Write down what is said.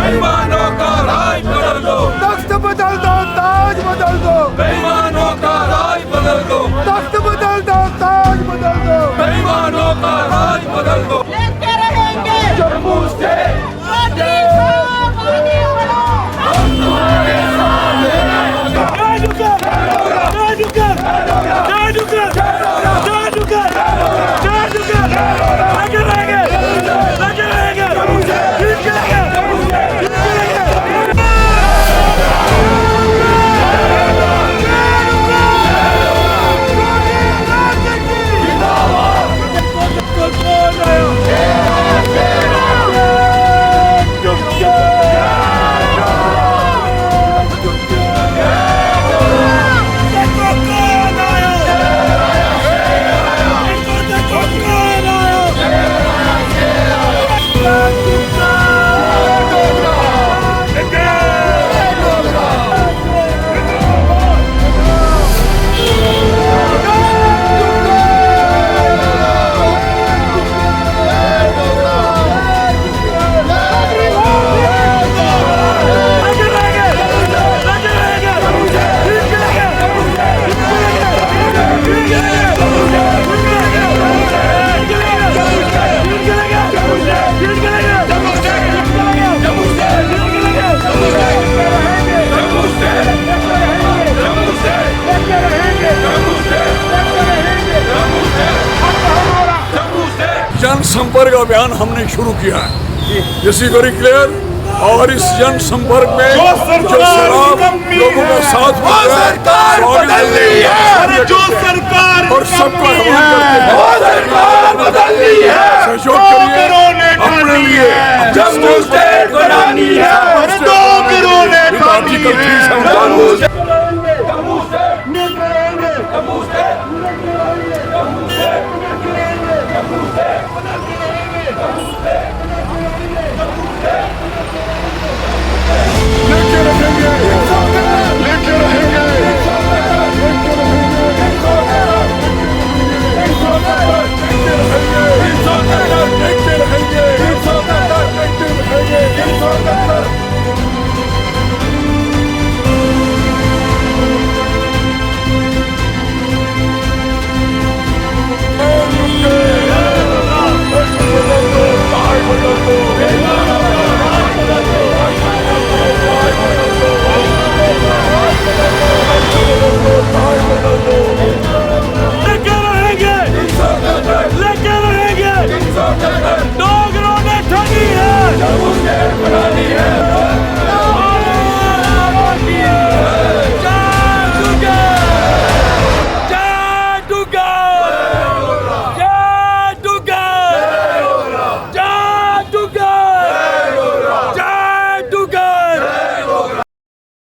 बेईमानों का राज बदल दो, तख्त बदल दो, ताज बदल दो, बेईमानों का राज बदल दो, तख्त बदल दो, ताज बदल दो, बेईमानों का राज बदल दो। लेके रहेंगे जम्मू से मोदी को, मोदी को। हम तुम्हारे साथ हैं। जनसंपर्क अभियान हमने शुरू किया है, दिस इज वेरी क्लियर। और इस जनसंपर्क में जो शराब लोगों का साथ सरकार बदल रही है, जो सरकार और सबका आह्वान करते हैं, सरकार बदल रही है, सहयोग करिए अपने लिए। जम्मू स्टेट बनानी है, 2 करोड़ ने आर्टिकल 3 जम्मू से जम्मू से जम्मू से लेके रहेंगे, लेके रहेंगे, लेके रहेंगे